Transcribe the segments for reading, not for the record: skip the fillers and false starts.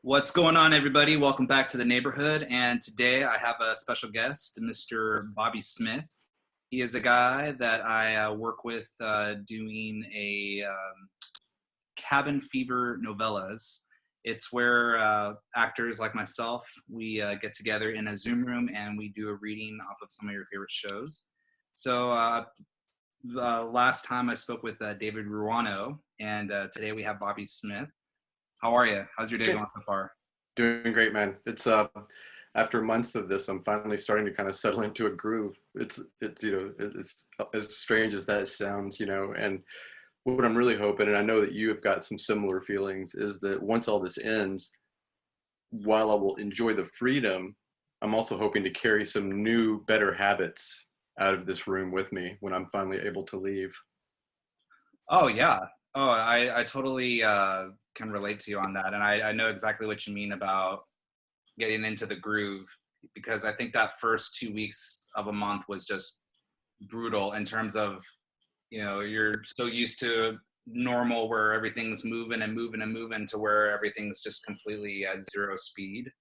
What's going on, everybody? Welcome back to the neighborhood. And today I have a special guest, Mr. Bobby Smith. He is a guy that I work with doing a cabin fever novellas. It's where actors like myself, we get together in a Zoom room and we do a reading off of some of your favorite shows. So the last time I spoke with David Ruano, and today we have Bobby Smith. How are you? How's your day going so far? Doing great, man. It's after months of this, I'm finally starting to kind of settle into a groove. It's as strange as that sounds, and what I'm really hoping, and I know that you have got some similar feelings, is that once all this ends, while I will enjoy the freedom, I'm also hoping to carry some new, better habits out of this room with me when I'm finally able to leave. Oh, yeah. Oh, I totally can relate to you on that. And I know exactly what you mean about getting into the groove, because I think that first 2 weeks of a month was just brutal in terms of, you're so used to normal where everything's moving and moving and moving to where everything's just completely at zero speed.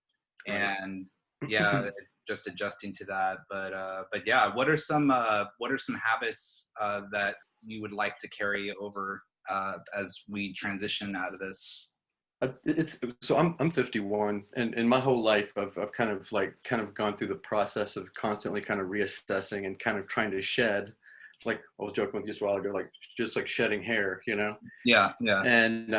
Right. And yeah, just adjusting to that. But yeah, what are some habits that you would like to carry over as we transition out of this? I'm 51, and my whole life I've kind of gone through the process of constantly kind of reassessing and kind of trying to shed. Like I was joking with you just a while ago, like just like shedding hair, Yeah. and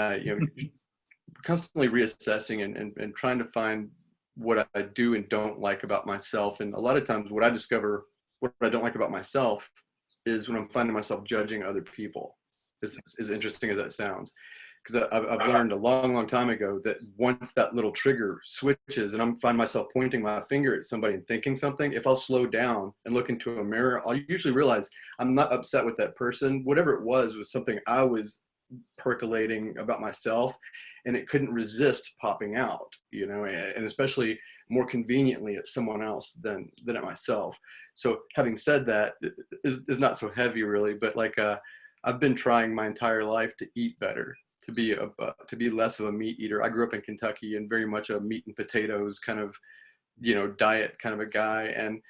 constantly reassessing and trying to find what I do and don't like about myself. And a lot of times what I discover, what I don't like about myself, is when I'm finding myself judging other people. As interesting as that sounds, because I've learned a long time ago that once that little trigger switches and I'm find myself pointing my finger at somebody and thinking something, if I'll slow down and look into a mirror, I'll usually realize I'm not upset with that person. Whatever it was something I was percolating about myself, and it couldn't resist popping out, and especially more conveniently at someone else than at myself. So having said that, is not so heavy really, but I've been trying my entire life to eat better, to be less of a meat eater. I grew up in Kentucky and very much a meat and potatoes kind of, diet kind of a guy. And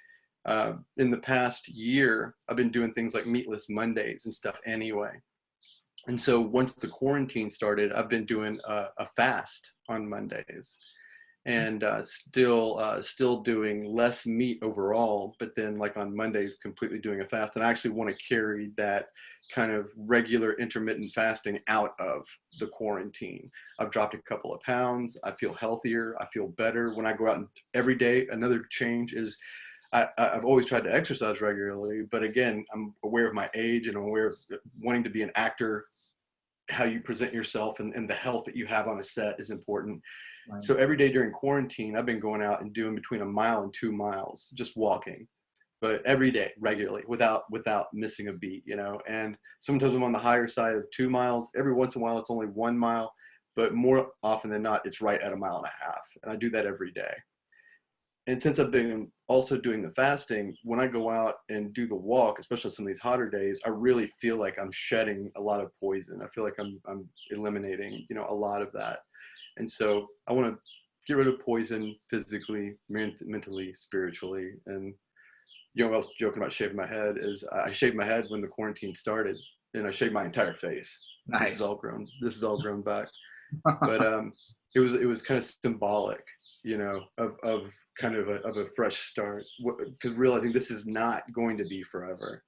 in the past year, I've been doing things like meatless Mondays and stuff anyway. And so once the quarantine started, I've been doing a fast on Mondays, and still doing less meat overall, but then like on Mondays completely doing a fast. And I actually want to carry that kind of regular intermittent fasting out of the quarantine. I've dropped a couple of pounds. I feel healthier. I feel better when I go out. And every day, another change is I've always tried to exercise regularly, but again, I'm aware of my age and I'm aware of wanting to be an actor. How you present yourself and the health that you have on a set is important. Right. So every day during quarantine, I've been going out and doing between 1 mile and 2 miles, just walking, but every day, regularly, without missing a beat, and sometimes I'm on the higher side of 2 miles. Every once in a while, it's only 1 mile, but more often than not, it's right at 1.5 miles. And I do that every day. And since I've been also doing the fasting, when I go out and do the walk, especially some of these hotter days, I really feel like I'm shedding a lot of poison. I feel like I'm eliminating, a lot of that. And so I want to get rid of poison physically, mentally, spiritually. And, I was joking about shaving my head, is I shaved my head when the quarantine started, and I shaved my entire face. Nice. This is all grown back. But it was kind of symbolic, of kind of a fresh start, because realizing this is not going to be forever.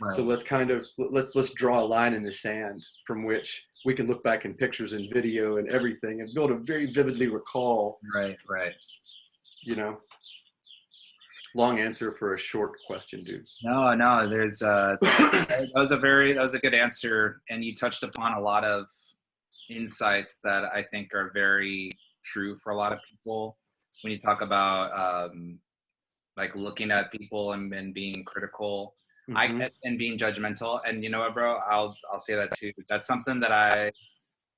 Right. So let's draw a line in the sand from which we can look back in pictures and video and everything and be able to very vividly recall. Right. Long answer for a short question, dude. No, there's that was a good answer, and you touched upon a lot of insights that I think are very true for a lot of people when you talk about like looking at people and being critical. Mm-hmm. And being judgmental. And you know what, bro, I'll say that too. That's something that I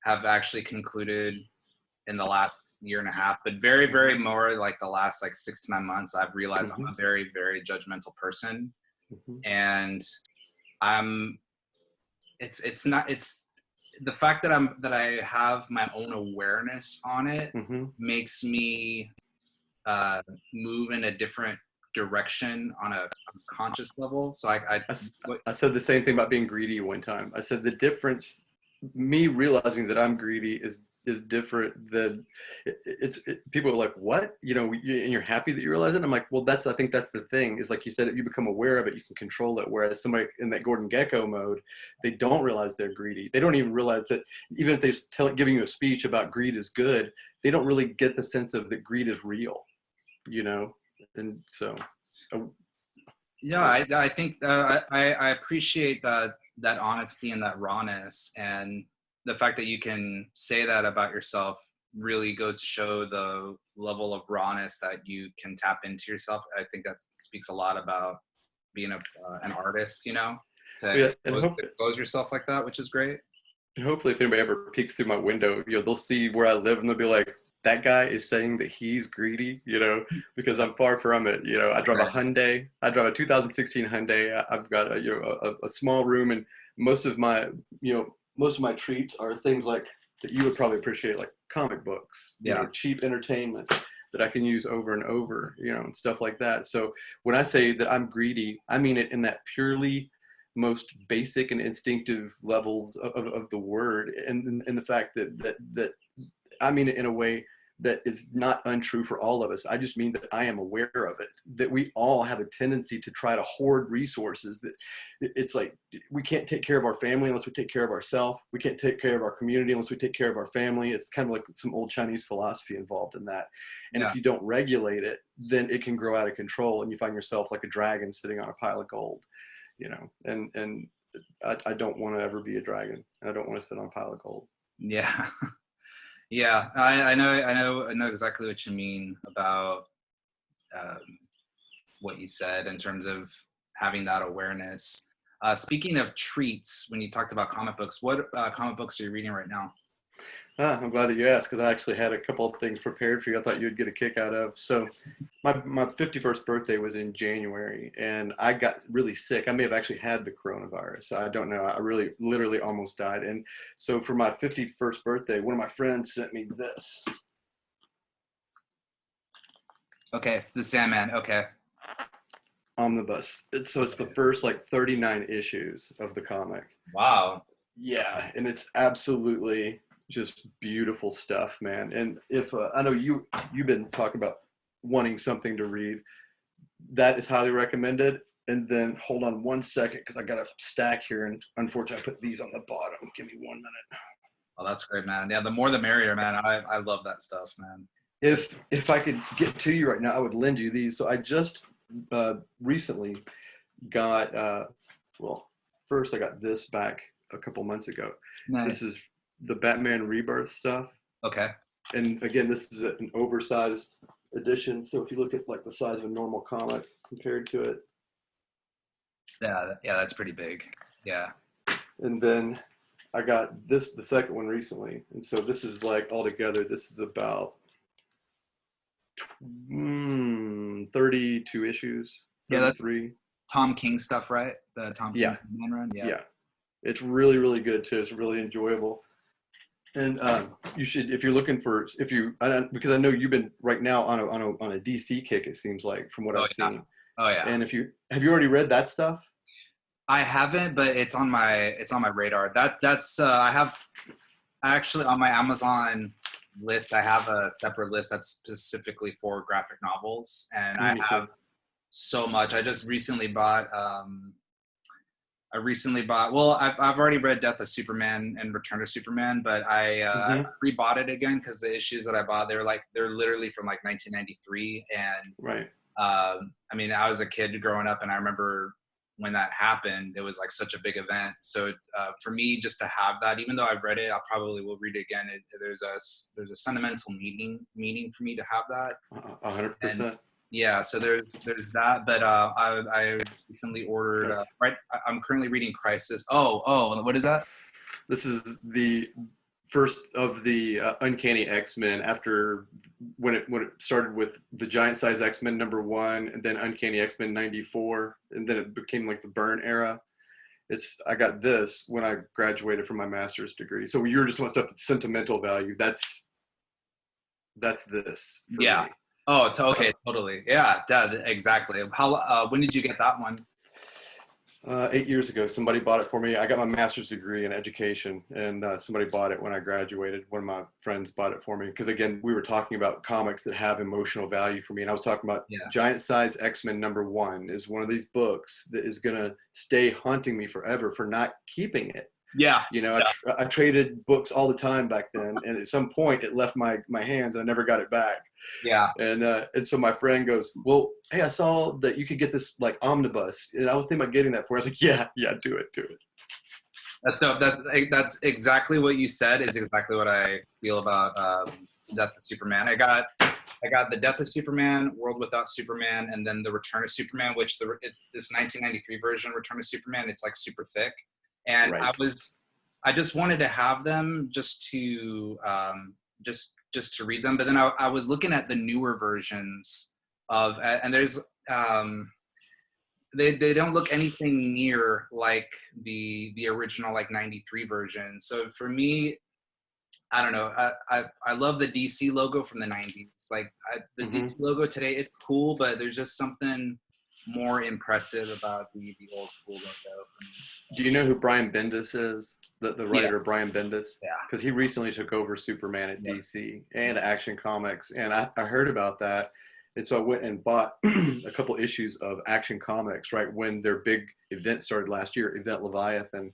have actually concluded in the last 1.5 years, but very more like the last 6 to 9 months. I've realized I'm a very, very judgmental person. And it's the fact that I have my own awareness on it Hmm. makes me move in a different direction on a conscious level. So I, s- what, I said the same thing about being greedy one time. I said the difference, me realizing that I'm greedy is different than people are like, what? And you're happy that you realize it. I'm like, well, I think that's the thing is like you said, if you become aware of it, you can control it. Whereas somebody in that Gordon Gekko mode, they don't realize they're greedy. They don't even realize that even if they're giving you a speech about greed is good, they don't really get the sense of that greed is real, you know? And so, uh, yeah, yeah. I think I appreciate that honesty and that rawness, and the fact that you can say that about yourself really goes to show the level of rawness that you can tap into yourself. I think that speaks a lot about being an artist, to Yeah, and expose yourself like that, which is great. hopefully if anybody ever peeks through my window, they'll see where I live and they'll be like, that guy is saying that he's greedy, because I'm far from it. I drive a Right. Hyundai. I drive a 2016 Hyundai. I've got a small room, and most of my, most of my treats are things like that you would probably appreciate, like comic books, Yeah. cheap entertainment that I can use over and over, and stuff like that. So when I say that I'm greedy, I mean it in that purely most basic and instinctive levels of the word, and the fact that I mean it in a way that is not untrue for all of us. I just mean that I am aware of it, that we all have a tendency to try to hoard resources, that it's like we can't take care of our family unless we take care of ourselves. We can't take care of our community unless we take care of our family. It's kind of like some old Chinese philosophy involved in that. And Yeah. if you don't regulate it, then it can grow out of control and you find yourself like a dragon sitting on a pile of gold, and I don't want to ever be a dragon. I don't want to sit on a pile of gold. Yeah. Yeah. I know exactly what you mean about um, what you said in terms of having that awareness. Speaking of treats, when you talked about comic books, what comic books are you reading right now? I'm glad that you asked because I actually had a couple of things prepared for you. I thought you'd get a kick out of. So, my 51st birthday was in January, and I got really sick. I may have actually had the coronavirus. I don't know. I really, literally, almost died. And so, for my 51st birthday, one of my friends sent me this Okay, it's the Sandman. Okay. omnibus. It's the first like 39 issues of the comic. Wow. Yeah, and it's absolutely just beautiful stuff, man. And if I know you've been talking about wanting something to read, that is highly recommended. And then hold on one second because I got a stack here, and unfortunately I put these on the bottom. Give me 1 minute. Oh, that's great, man. Yeah, the more the merrier, man. I love that stuff, man. If I could get to you right now, I would lend you these. So I just recently got well, first I got this back a couple months ago. This Nice. is the Batman Rebirth stuff. Okay. And again, this is an oversized edition. So if you look at like the size of a normal comic compared to it, Yeah, yeah, that's pretty big. Yeah. and then I got the second one recently. And so this is like altogether, this is about 32 issues, Yeah, that's 33. Tom King stuff, right? The Tom King Yeah, Man run. Yeah. yeah. It's really, really good too. It's really enjoyable. And you should, if you're looking for, because I know you've been right now on a DC kick. It seems like from what Oh I've yeah. seen. Oh yeah. And have you already read that stuff? I haven't, but it's on my radar. That's I have actually on my Amazon list. I have a separate list that's specifically for graphic novels, and I Me have too. so much. I recently bought. Well, I've already read Death of Superman and Return of Superman, but I Hmm. rebought it again because the issues that I bought they're literally from like 1993, and Right. I mean I was a kid growing up, and I remember when that happened. It was like such a big event. So for me, just to have that, even though I've read it, I probably will read it again. There's a sentimental meaning for me to have that, A hundred and percent. yeah, so there's that, but I recently ordered. That's I'm currently reading Crisis. Oh, what is that? This is the first of the Uncanny X-Men after when it started with the Giant Size X-Men #1, and then Uncanny X-Men '94, and then it became like the Byrne era. I got this when I graduated from my master's degree. So you're just talking stuff that's sentimental value. That's this for Yeah. me. Oh, okay, totally. Yeah, exactly. How? When did you get that one? 8 years ago, somebody bought it for me. I got my master's degree in education, and somebody bought it when I graduated. One of my friends bought it for me because, again, we were talking about comics that have emotional value for me, and I was talking about Yeah. Giant Size X-Men #1 is one of these books that is going to stay haunting me forever for not keeping it. Yeah. You know, I traded books all the time back then, and at some point it left my hands, and I never got it back. Yeah. And so my friend goes, well, hey, I saw that you could get this like omnibus, and I was thinking about getting that for you. I was like, yeah, do it. That's dope. That's exactly what you said. Is exactly what I feel about Death of Superman. I got the Death of Superman, World Without Superman, and then the Return of Superman, which this 1993 version Return of Superman, it's like super thick, and Right. I just wanted to have them just to just to read them, but then I was looking at the newer versions of, and there's they don't look anything near like the original like 93 version. So for me, I don't know. I love the DC logo from the 90s. Like the DC logo today, it's cool, but there's just something more impressive about the old school logo. Do you know who Brian Bendis is? The writer, Yeah. Brian Bendis? Yeah. Because he recently took over Superman at DC and Action Comics. And I heard about that. And so I went and bought a couple issues of Action Comics, right, when their big event started last year, Event Leviathan.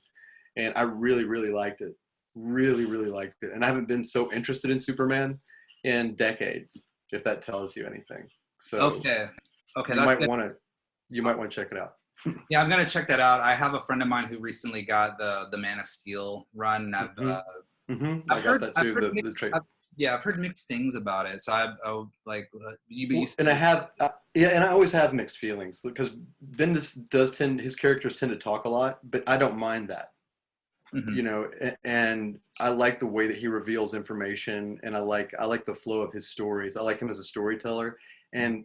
And I really, really liked it. Really, really liked it. And I haven't been so interested in Superman in decades, if that tells you anything. So Okay, you might want to check it out. Yeah, I'm gonna check that out. I have a friend of mine who recently got the Man of Steel run. I've heard I've heard mixed things about it. So I like and I have and I always have mixed feelings because Bendis his characters tend to talk a lot, but I don't mind that. You know, and I like the way that he reveals information, and I like the flow of his stories. I like him as a storyteller, and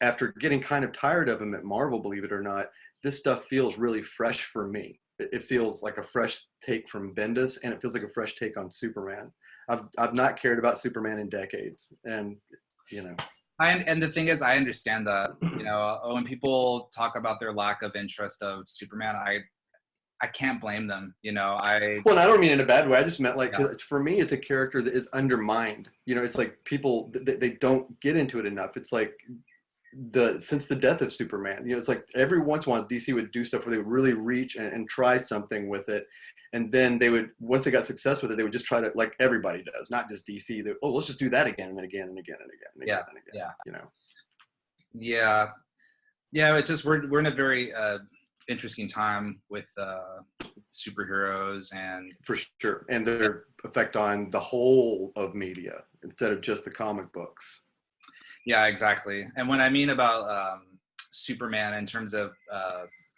after getting kind of tired of him at Marvel, believe it or not, this stuff feels really fresh for me. It feels like a fresh take from Bendis, and it feels like a fresh take on Superman. I've not cared about Superman in decades, and you know. And the thing is, I understand that. You know, when people talk about their lack of interest of Superman, I can't blame them. You know, Well, I don't mean in a bad way. I just meant like, 'cause for me, it's a character that is undermined. You know, it's like people they don't get into it enough. It's like since the death of Superman, you know, it's like every once in a while DC would do stuff where they would really reach and try something with it, and then they would, once they got success with it, they would just try to, like everybody does, not just DC. Let's just do that again and again and again and again and again and again. Yeah. You know. Yeah. It's just we're in a very interesting time with superheroes, and for sure, and their effect on the whole of media instead of just the comic books. Yeah, exactly. And when I mean about Superman in terms of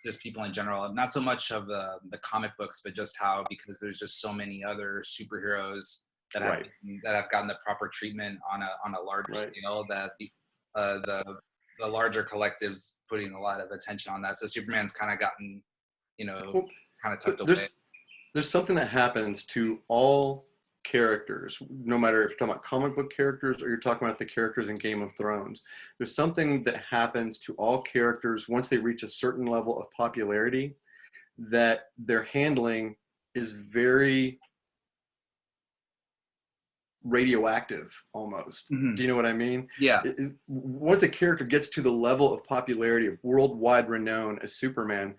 just people in general, not so much of the comic books, but just how, because there's just so many other superheroes that have gotten the proper treatment on a larger scale, that the larger collectives putting a lot of attention on that. So Superman's kind of gotten, kind of tucked away. There's something that happens to all characters, no matter if you're talking about comic book characters or you're talking about the characters in Game of Thrones. There's something that happens to all characters once they reach a certain level of popularity, that their handling is very radioactive almost. Do you know what I mean? Yeah. Once a character gets to the level of popularity, of worldwide renown as Superman,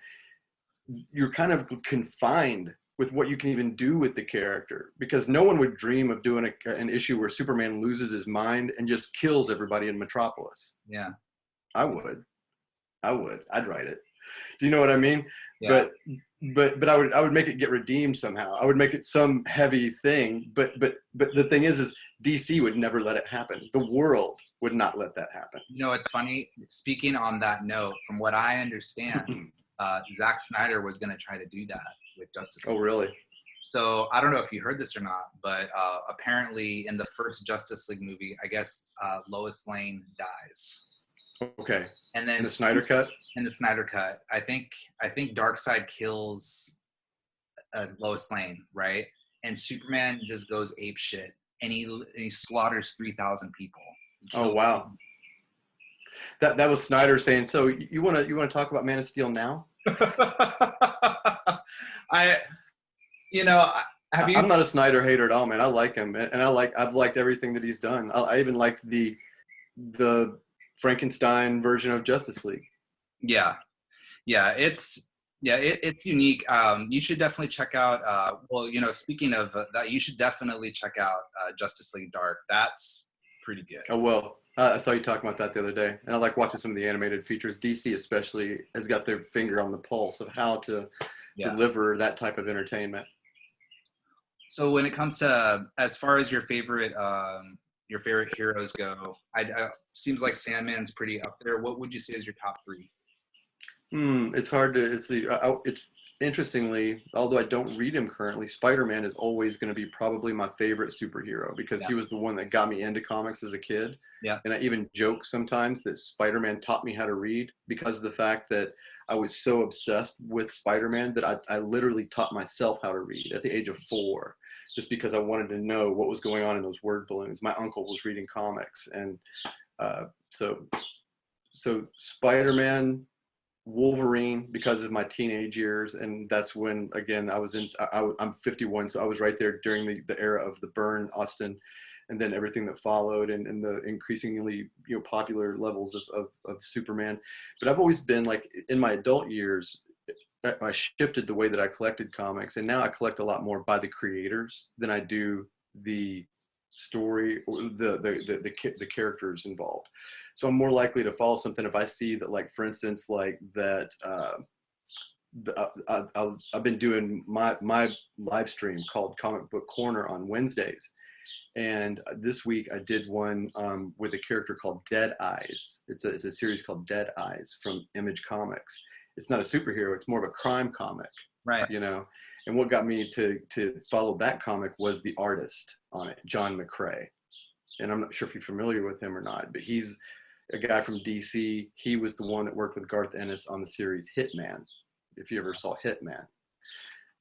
you're kind of confined with what you can even do with the character, because no one would dream of doing an issue where Superman loses his mind and just kills everybody in Metropolis. Yeah. I would. I'd write it. Do you know what I mean? Yeah. But I would make it get redeemed somehow. I would make it some heavy thing. But the thing is DC would never let it happen. The world would not let that happen. You know, it's funny. Speaking on that note, from what I understand, Zack Snyder was going to try to do that with Justice League. Oh, really? So I don't know if you heard this or not, but apparently in the first Justice League movie, I guess Lois Lane dies. Okay. And then In the Snyder Cut? in the Snyder cut, I think Darkseid kills Lois Lane, right? And Superman just goes ape shit, and he slaughters 3,000 people. He Oh, kills wow. That was Snyder saying, so you wanna talk about Man of Steel now? I, you know, have you? I'm not a Snyder hater at all, man. I like him, and I've liked everything that he's done. I even liked the Frankenstein version of Justice League. Yeah, yeah, it's unique. You should definitely check out. Well, speaking of that, you should definitely check out Justice League Dark. That's pretty good. Oh well, I saw you talking about that the other day, and I like watching some of the animated features. DC especially has got their finger on the pulse of how to Yeah. deliver that type of entertainment. So when it comes to as far as your favorite heroes go, seems like Sandman's pretty up there. What would you say is your top three? It's hard to. It's interestingly, although I don't read him currently, Spider-Man is always going to be probably my favorite superhero because Yeah. he was the one that got me into comics as a kid. Yeah. And I even joke sometimes that Spider-Man taught me how to read because of the fact that I was so obsessed with Spider-Man that I literally taught myself how to read at the age of 4, just because I wanted to know what was going on in those word balloons. My uncle was reading comics, and uh, so Spider-Man, Wolverine because of my teenage years, and that's when again I was in. I'm 51, so I was right there during the era of the Byrne, Austin, and then everything that followed, and the increasingly popular levels of Superman. But I've always been like in my adult years, I shifted the way that I collected comics, and now I collect a lot more by the creators than I do the story or the characters involved. So I'm more likely to follow something if I see that, like for instance, like that. I've been doing my live stream called Comic Book Corner on Wednesdays, and this week I did one with a character called Dead Eyes. It's a series called Dead Eyes from Image Comics. It's not a superhero; it's more of a crime comic, Right. And what got me to follow that comic was the artist on it, John McCrae. And I'm not sure if you're familiar with him or not, but he's a guy from DC. He was the one that worked with Garth Ennis on the series Hitman, if you ever saw Hitman.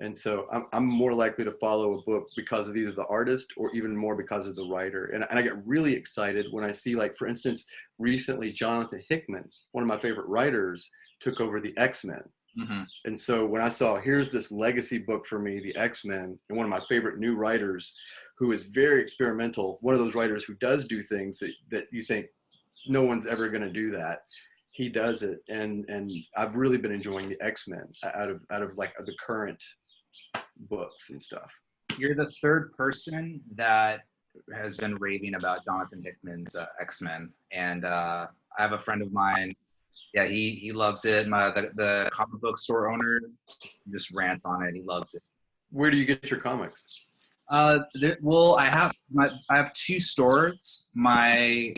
And so I'm more likely to follow a book because of either the artist or even more because of the writer. And I get really excited when I see, like, for instance, recently Jonathan Hickman, one of my favorite writers, took over the X-Men. Mm-hmm. And so when I saw, here's this legacy book for me, the X-Men, and one of my favorite new writers who is very experimental, one of those writers who does do things that you think no one's ever going to do that. He does it. And I've really been enjoying the X-Men out of like the current books and stuff. You're the third person that has been raving about Jonathan Hickman's X-Men, and I have a friend of mine. Yeah, he loves it. The comic book store owner just rants on it. He loves it. Where do you get your comics? Well, I have two stores. My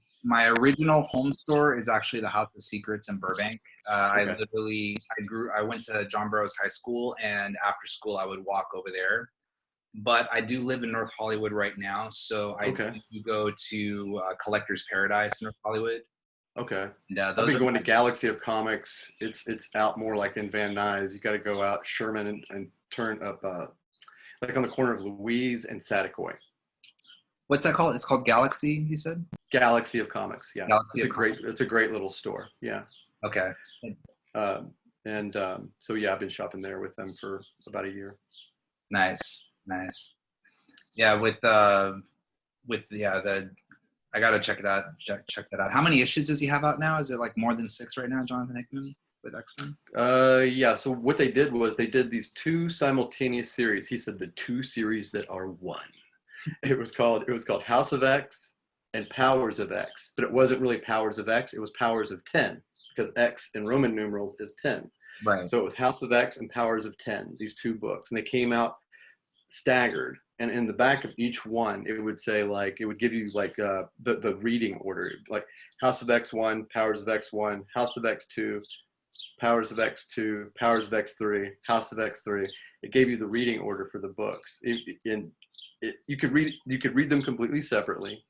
original home store is actually the House of Secrets in Burbank. Okay. I went to John Burroughs High School, and after school I would walk over there. But I do live in North Hollywood right now, so I Okay. do go to Collector's Paradise in North Hollywood. Okay. And I've those been are going to Galaxy of Comics. It's out more like in Van Nuys. You got to go out Sherman and turn up like on the corner of Louise and Saticoy. What's that called? It's called Galaxy, you said? Galaxy of Comics. Yeah. Galaxy of Comics. It's a great little store. Yeah. Okay. So yeah, I've been shopping there with them for about a year. Nice. Yeah, I gotta check it out. Check that out. How many issues does he have out now? Is it like more than 6 right now, Jonathan Hickman with X-Men? Yeah. So what they did was they did these 2 simultaneous series. He said the 2 series that are one. It was called House of X and Powers of X, but it wasn't really Powers of X. It was Powers of 10 because X in Roman numerals is 10. Right. So it was House of X and Powers of 10. These 2 books, and they came out staggered. And in the back of each one, it would say, like, it would give you like the reading order, like House of X1, Powers of X1, House of X2, Powers of X2, Powers of X3, House of X3. It gave you the reading order for the books. You could read them completely separately,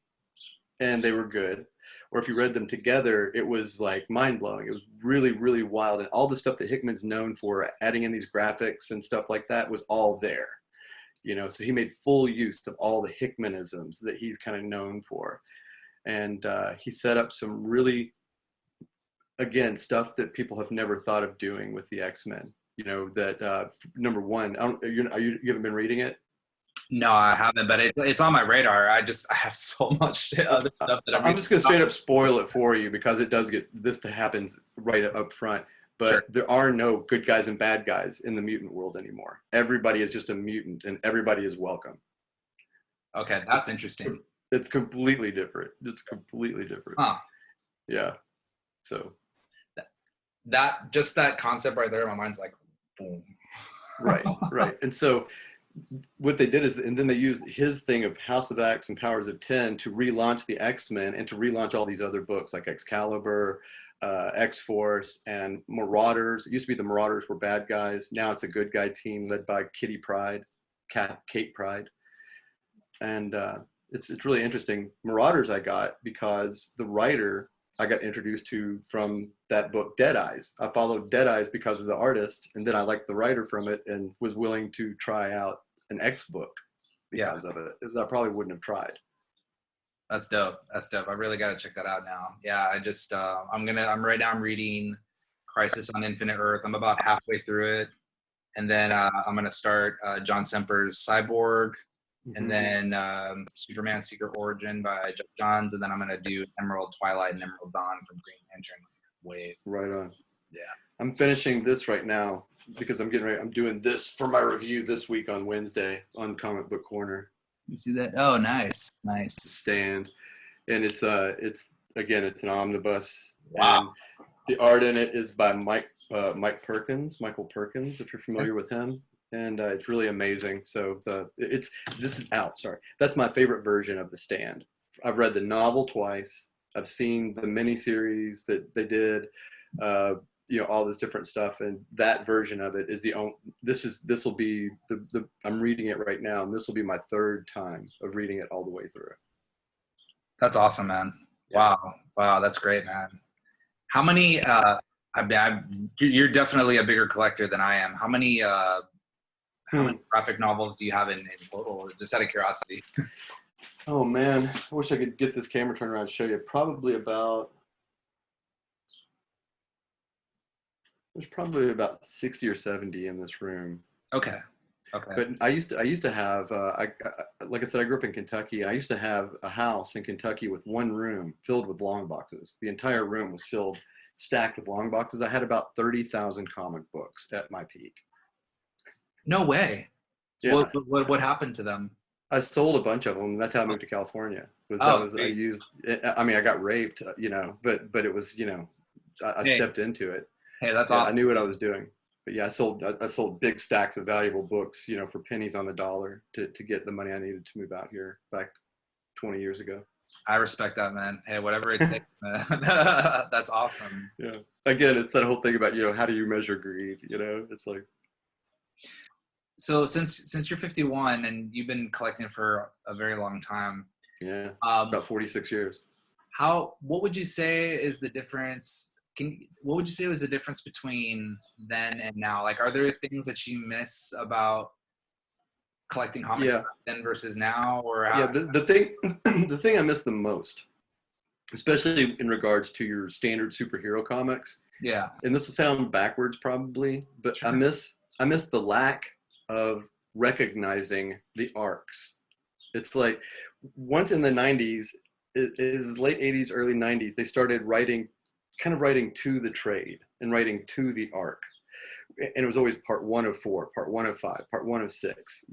and they were good. Or if you read them together, it was like mind blowing. It was really, really wild. And all the stuff that Hickman's known for, adding in these graphics and stuff like that, was all there. So he made full use of all the Hickmanisms that he's kind of known for. And he set up some really, again, stuff that people have never thought of doing with the X-Men. That number one, you haven't been reading it? No, I haven't, but it's on my radar. I have so much other stuff that I'm just going to straight up spoil it for you, because it does get this to happens right up front. But sure, there are no good guys and bad guys in the mutant world anymore. Everybody is just a mutant, and everybody is welcome. Okay, that's interesting. It's completely different. Huh. Yeah. So that concept right there, my mind's like, boom. Right. And so what they did is, and then they used his thing of House of X and Powers of 10 to relaunch the X-Men and to relaunch all these other books like Excalibur, X-Force, and Marauders. It used to be the Marauders were bad guys. Now it's a good guy team led by Kate Pride. And it's really interesting. Marauders I got because the writer I got introduced to from that book, Dead Eyes. I followed Dead Eyes because of the artist, and then I liked the writer from it and was willing to try out an X book because of it. That I probably wouldn't have tried. That's dope. I really got to check that out now. Yeah, I just I'm reading Crisis on Infinite Earth. I'm about halfway through it, and then I'm gonna start John Semper's Cyborg, and then Superman Secret Origin by Jeff Johns, and then I'm gonna do Emerald Twilight and Emerald Dawn from Green Lantern. Wait. Right on. Yeah. I'm finishing this right now because I'm getting ready. I'm doing this for my review this week on Wednesday on Comic Book Corner. You see that? Oh, nice. Stand. And it's an omnibus. Wow. And the art in it is by Michael Perkins, if you're familiar with him. And it's really amazing. So this is out. Sorry, that's my favorite version of The Stand. I've read the novel twice. I've seen the miniseries that they did. All this different stuff, and that version of it is the only. This will be the. I'm reading it right now, and this will be my third time of reading it all the way through. That's awesome, man. Yeah. Wow, that's great, man. How many? You're definitely a bigger collector than I am. How many graphic novels do you have in total? Just out of curiosity. Oh man, I wish I could get this camera turned around and show you. There's probably about 60 or 70 in this room. Okay. But I used to have, like I said, I grew up in Kentucky. I used to have a house in Kentucky with one room filled with long boxes. The entire room was stacked with long boxes. I had about 30,000 comic books at my peak. No way. Yeah. What happened to them? I sold a bunch of them. That's how I moved to California. I got raped, but it was, I stepped into it. Hey, that's awesome. I knew what I was doing. But yeah, I sold big stacks of valuable books, for pennies on the dollar to get the money I needed to move out here back 20 years ago. I respect that, man. Hey, whatever it takes, man. That's awesome. Yeah. Again, it's that whole thing about, how do you measure greed? It's like. So since you're 51 and you've been collecting for a very long time. Yeah. About 46 years. What would you say is the difference? What would you say was the difference between then and now? Like, are there things that you miss about collecting comics then versus now? Or the thing I miss the most, especially in regards to your standard superhero comics. Yeah. And this will sound backwards probably, but sure. I miss the lack of recognizing the arcs. It's like once in the 90s, it is late 80s, early 90s, they started writing to the trade and writing to the arc. And it was always part 1 of 4, part 1 of 5, part 1 of 6,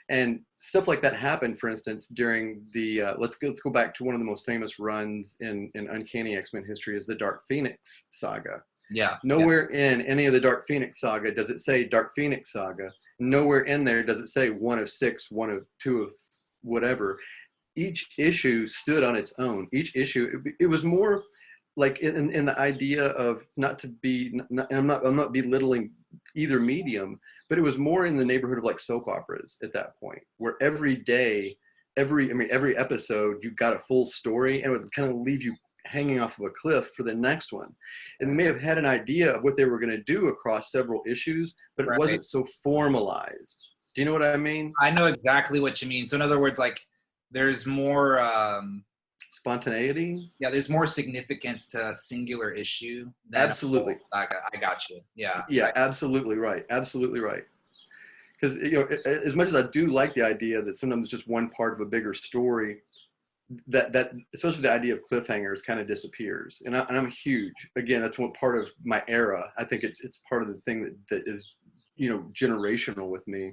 and stuff like that happened, for instance, during the, let's go back to one of the most famous runs in Uncanny X-Men history is the Dark Phoenix saga. Yeah. Nowhere in any of the Dark Phoenix saga does it say Dark Phoenix saga. Nowhere in there does it say 1 of 6, 1 of 2 of whatever. Each issue stood on its own. Each issue, it was more like in the idea of I'm not belittling either medium, but it was more in the neighborhood of like soap operas at that point, where every day every episode you got a full story, and it would kind of leave you hanging off of a cliff for the next one. And they may have had an idea of what they were going to do across several issues, but it Right. wasn't so formalized. Do you know what I mean? I know exactly what you mean. So in other words, like there's more Spontaneity. yeah, there's more significance to a singular issue than a Absolutely. whole saga. I got you. Yeah. Yeah, absolutely right. Absolutely right. Because as much as I do like the idea that sometimes just one part of a bigger story, that especially the idea of cliffhangers kind of disappears. And I'm huge. Again, that's one part of my era. I think it's part of the thing that is generational with me.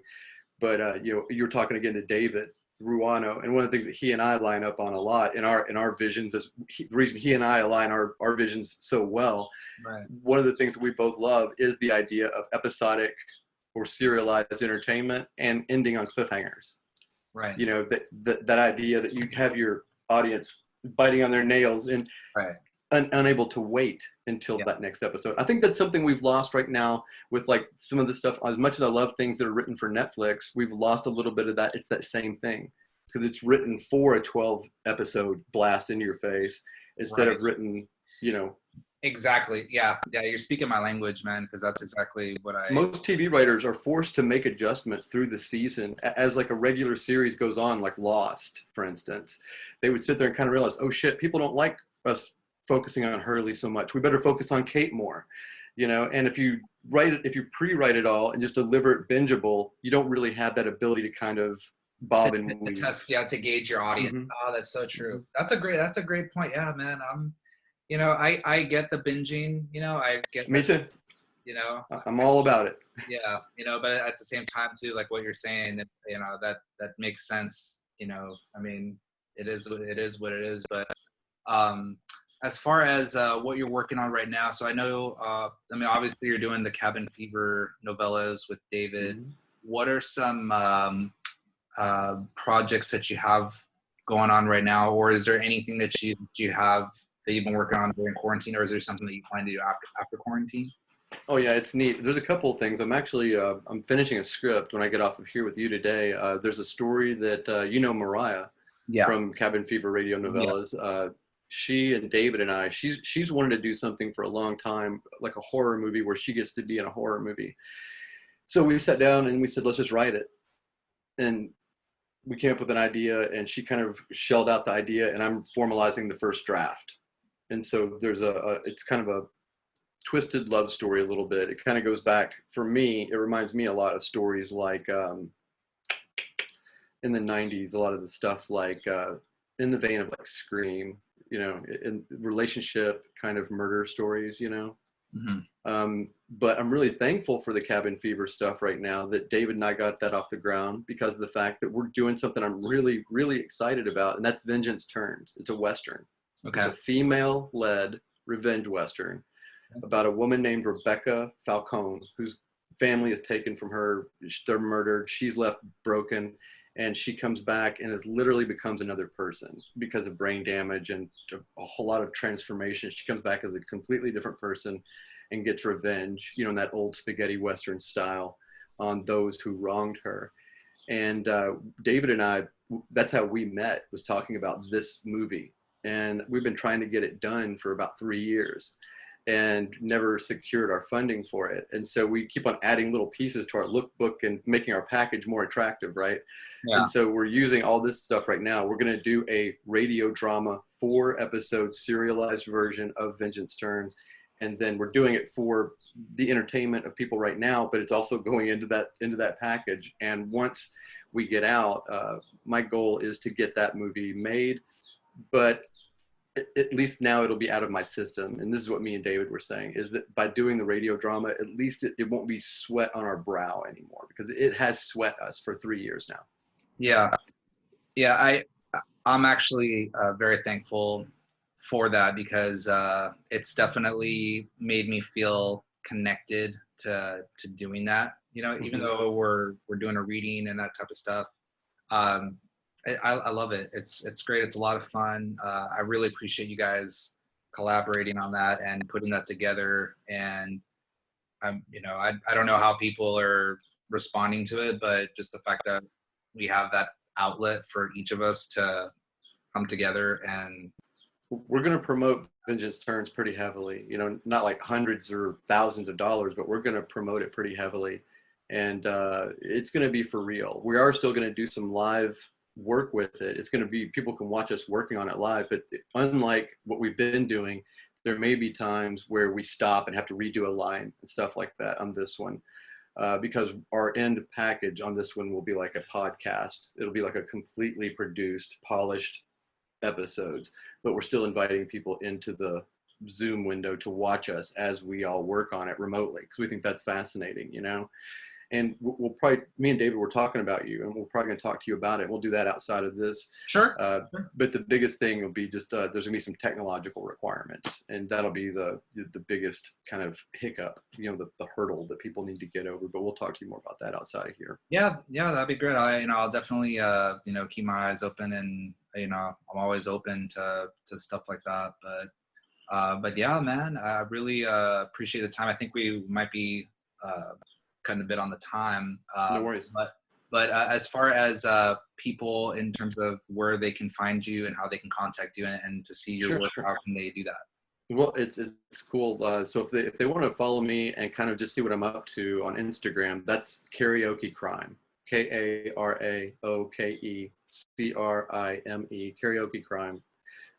But you're talking again to David Ruano, and one of the things that he and I line up on a lot in our visions is the reason he and I align our visions so well. Right. One of the things that we both love is the idea of episodic or serialized entertainment and ending on cliffhangers. Right. That idea that you have your audience biting on their nails and right. unable to wait until that next episode. I think that's something we've lost right now with like some of the stuff. As much as I love things that are written for Netflix, we've lost a little bit of that. It's that same thing because it's written for a 12 episode blast into your face instead of written, Exactly. Yeah. You're speaking my language, man, because that's exactly what most TV writers are forced to make adjustments through the season as like a regular series goes on, like Lost, for instance. They would sit there and kind of realize, oh shit, people don't like us focusing on Hurley so much. We better focus on Kate more, and if you pre-write it all and just deliver it bingeable, you don't really have that ability to kind of bob and weave. To test, to gauge your audience. Mm-hmm. Oh, that's so true. That's a great point. Yeah, man. I get the binging, I get me too. I'm all about it. Yeah. But at the same time too, like what you're saying, that makes sense. I mean, it is what it is. But as far as what you're working on right now, so I know, obviously you're doing the Cabin Fever novellas with David. Mm-hmm. What are some projects that you have going on right now, or is there anything that you have that you've been working on during quarantine, or is there something that you plan to do after quarantine? Oh yeah, it's neat. There's a couple of things. I'm actually I'm finishing a script when I get off of here with you today. There's a story that Mariah from Cabin Fever Radio Novellas. Yeah. She and David and I, she's wanted to do something for a long time, like a horror movie where she gets to be in a horror movie. So we sat down and we said, let's just write it. And we came up with an idea, and she kind of shelled out the idea, and I'm formalizing the first draft. And so there's it's kind of a twisted love story a little bit. It kind of goes back, for me, it reminds me a lot of stories like in the 90s, a lot of the stuff like in the vein of like Scream, in relationship kind of murder stories, Mm-hmm. But I'm really thankful for the Cabin Fever stuff right now that David and I got that off the ground because of the fact that we're doing something I'm really, really excited about, and that's Vengeance Turns. It's a Western. Okay. It's a female-led revenge Western about a woman named Rebecca Falcone, whose family is taken from her. They're murdered. She's left broken, and she comes back and literally becomes another person because of brain damage and a whole lot of transformation. She comes back as a completely different person and gets revenge, in that old spaghetti Western style on those who wronged her. And David and I, that's how we met, was talking about this movie. And we've been trying to get it done for about 3 years and never secured our funding for it. And so we keep on adding little pieces to our lookbook and making our package more attractive, right? Yeah. And so we're using all this stuff right now. We're going to do a radio drama 4-episode serialized version of Vengeance Turns. And then we're doing it for the entertainment of people right now, but it's also going into that package. And once we get out, my goal is to get that movie made, but at least now it'll be out of my system. And this is what me and David were saying, is that by doing the radio drama, at least it won't be sweat on our brow anymore, because it has sweat us for 3 years now. Yeah. I'm actually very thankful for that, because it's definitely made me feel connected to doing that, mm-hmm. Even though we're doing a reading and that type of stuff. I love it. It's great. It's a lot of fun. I really appreciate you guys collaborating on that and putting that together. And I don't know how people are responding to it, but just the fact that we have that outlet for each of us to come together and. We're going to promote Vengeance Turns pretty heavily, you know, not like hundreds or thousands of dollars, but we're going to promote it pretty heavily. And it's going to be for real. We are still going to do some live work with it. It's going to be, people can watch us working on it live, but unlike what we've been doing, there may be times where we stop and have to redo a line and stuff like that on this one. Because our end package on this one will be like a podcast. It'll be like a completely produced, polished episodes, but we're still inviting people into the Zoom window to watch us as we all work on it remotely, because we think that's fascinating, you know. And we'll probably, me and David were talking about you, and we're probably going to talk to you about it. We'll do that outside of this. Sure. But the biggest thing will be just there's going to be some technological requirements, and that'll be the biggest kind of hiccup, you know, the hurdle that people need to get over. But we'll talk to you more about that outside of here. Yeah, that'd be great. I'll definitely keep my eyes open, and I'm always open to stuff like that. But yeah, man, I really appreciate the time. I think we might be cutting a bit on the time. No worries. But as far as people in terms of where they can find you and how they can contact you and to see your work, how can they do that? Well, it's cool. So if they want to follow me and kind of just see what I'm up to on Instagram, that's Karaoke Crime, KARAOKE CRIME, Karaoke Crime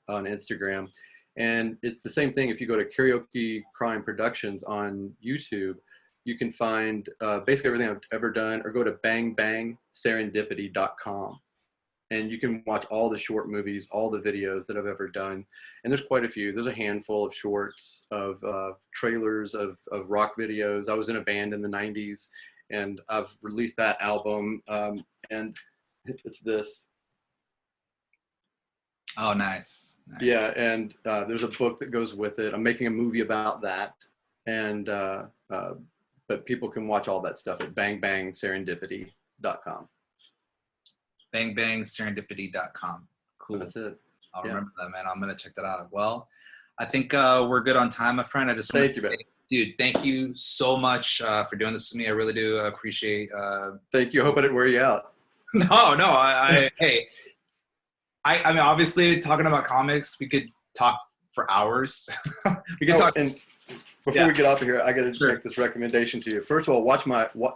on Instagram. And it's the same thing if you go to Karaoke Crime Productions on YouTube. You can find basically everything I've ever done, or go to bangbangserendipity.com. And you can watch all the short movies, all the videos that I've ever done. And there's quite a few. There's a handful of shorts, of trailers, of rock videos. I was in a band in the 90s, and I've released that album. And it's this. Oh, nice. Yeah, and there's a book that goes with it. I'm making a movie about that. And but people can watch all that stuff at bangbangserendipity.com. Bangbangserendipity.com. Cool. That's it. I'll remember that, man. I'm going to check that out. Well, I think we're good on time, my friend. I just want to say, dude, thank you so much for doing this with me. I really do appreciate. Thank you. I hope I didn't wear you out. No. Hey, I mean, obviously, talking about comics, we could talk for hours. We could talk. And before we get off of here, I got to make this recommendation to you. First of all,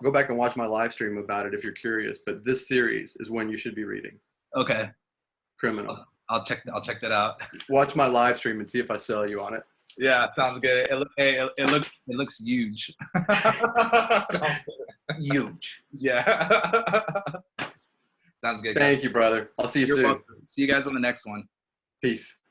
go back and watch my live stream about it if you're curious. But this series is one you should be reading. Okay. Criminal. I'll check that out. Watch my live stream and see if I sell you on it. Yeah, sounds good. It looks huge. Huge. Yeah. Sounds good. Thank you, brother. I'll see you soon. Welcome. See you guys on the next one. Peace.